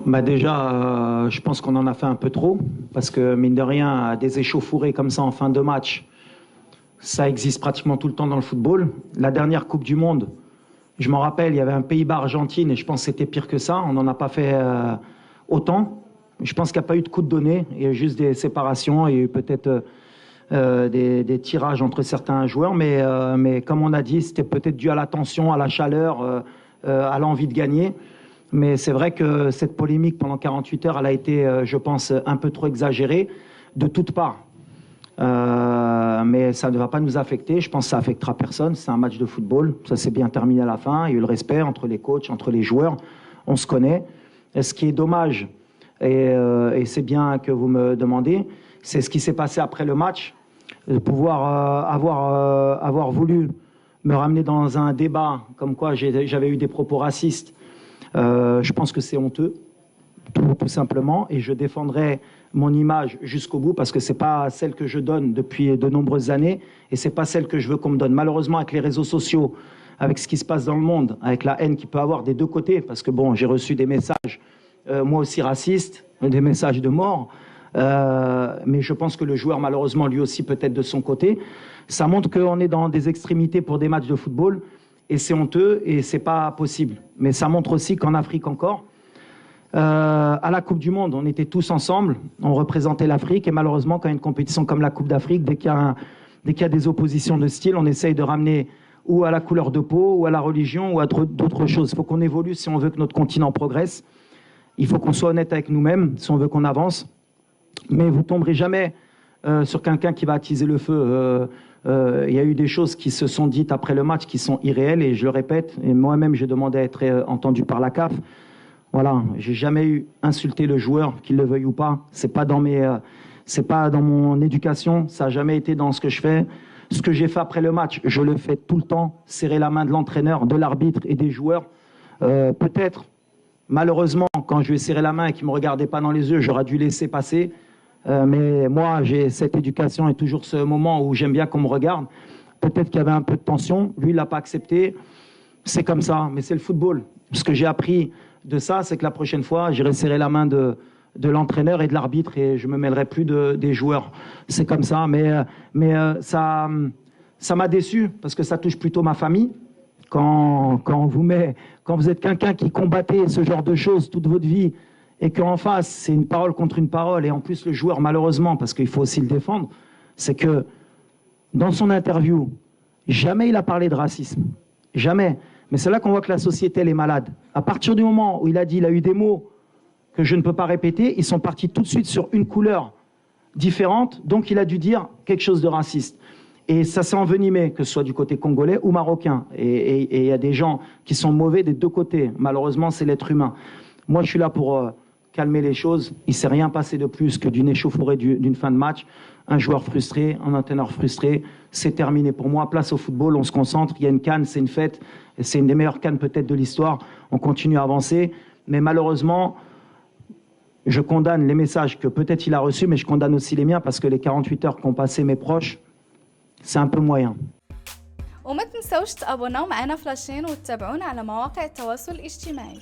Bah déjà, je pense qu'on en a fait un peu trop, parce que mine de rien, des échauffourées comme ça en fin de match, ça existe pratiquement tout le temps dans le football. La dernière Coupe du Monde, je m'en rappelle, il y avait un Pays-Bas-Argentine et je pense que c'était pire que ça. On n'en a pas fait autant. Je pense qu'il n'y a pas eu de coup de donné. Il y a eu juste des séparations. Il y a eu peut-être des tirages entre certains joueurs. Mais comme on a dit, c'était peut-être dû à la tension, à la chaleur, à l'envie de gagner. Mais c'est vrai que cette polémique pendant 48 heures, elle a été, je pense, un peu trop exagérée de toutes parts. Mais ça ne va pas nous affecter. Je pense que ça affectera personne. C'est un match de football. Ça s'est bien terminé à la fin. Il y a eu le respect entre les coachs, entre les joueurs. On se connaît. Et ce qui est dommage, et c'est bien que vous me demandez, c'est ce qui s'est passé après le match. De pouvoir avoir voulu me ramener dans un débat comme quoi j'avais eu des propos racistes. Je pense que c'est honteux, tout simplement, et je défendrai mon image jusqu'au bout parce que c'est pas celle que je donne depuis de nombreuses années et c'est pas celle que je veux qu'on me donne. Malheureusement, avec les réseaux sociaux, avec ce qui se passe dans le monde, avec la haine qu'il peut avoir des deux côtés, parce que bon, j'ai reçu des messages, moi aussi racistes, des messages de mort, mais je pense que le joueur, malheureusement, lui aussi peut-être de son côté, ça montre qu'on est dans des extrémités pour des matchs de football. Et c'est honteux et c'est pas possible. Mais ça montre aussi qu'en Afrique encore, à la Coupe du Monde, on était tous ensemble, on représentait l'Afrique et malheureusement, quand il y a une compétition comme la Coupe d'Afrique, dès qu'il y a des oppositions de style, on essaye de ramener ou à la couleur de peau, ou à la religion, ou à d'autres choses. Il faut qu'on évolue si on veut que notre continent progresse. Il faut qu'on soit honnête avec nous-mêmes si on veut qu'on avance. Mais vous tomberez jamais sur quelqu'un qui va attiser le feu. Il y a eu des choses qui se sont dites après le match qui sont irréelles et je le répète, et moi-même j'ai demandé à être entendu par la CAF. Voilà, j'ai jamais eu insulté le joueur, qu'il le veuille ou pas. C'est pas dans mon éducation, ça a jamais été dans ce que je fais. Ce que j'ai fait après le match, je le fais tout le temps, serrer la main de l'entraîneur, de l'arbitre et des joueurs. Peut-être, malheureusement, quand je lui ai serré la main et qu'il me regardait pas dans les yeux, j'aurais dû laisser passer. Mais moi, j'ai cette éducation et toujours ce moment où j'aime bien qu'on me regarde. Peut-être qu'il y avait un peu de tension. Lui, il l'a pas accepté. C'est comme ça, mais c'est le football. Ce que j'ai appris de ça, c'est que la prochaine fois, j'irai serrer la main de l'entraîneur et de l'arbitre et je me mêlerai plus des joueurs. C'est comme ça, mais ça m'a déçu parce que ça touche plutôt ma famille. Quand vous êtes quelqu'un qui combattait ce genre de choses toute votre vie, et qu'en face, c'est une parole contre une parole, et en plus le joueur, malheureusement, parce qu'il faut aussi le défendre, c'est que dans son interview, jamais il a parlé de racisme. Jamais. Mais c'est là qu'on voit que la société, elle est malade. À partir du moment où il a dit, il a eu des mots que je ne peux pas répéter, ils sont partis tout de suite sur une couleur différente, donc il a dû dire quelque chose de raciste. Et ça s'est envenimé, que ce soit du côté congolais ou marocain. Et il y a des gens qui sont mauvais des deux côtés. Malheureusement, c'est l'être humain. Moi, je suis là pour calmer les choses. Il ne s'est rien passé de plus que d'une échauffourée d'une fin de match. Un joueur frustré, un entraîneur frustré. C'est terminé pour moi. Place au football, on se concentre. Il y a une CAN, c'est une fête. C'est une des meilleures CAN peut-être de l'histoire. On continue à avancer. Mais malheureusement, je condamne les messages que peut-être il a reçus, mais je condamne aussi les miens parce que les 48 heures qu'ont passé mes proches, c'est un peu moyen. وما تنسوش تابوناو معنا فلاشين وتتابعونا على مواقع التواصل الاجتماعي.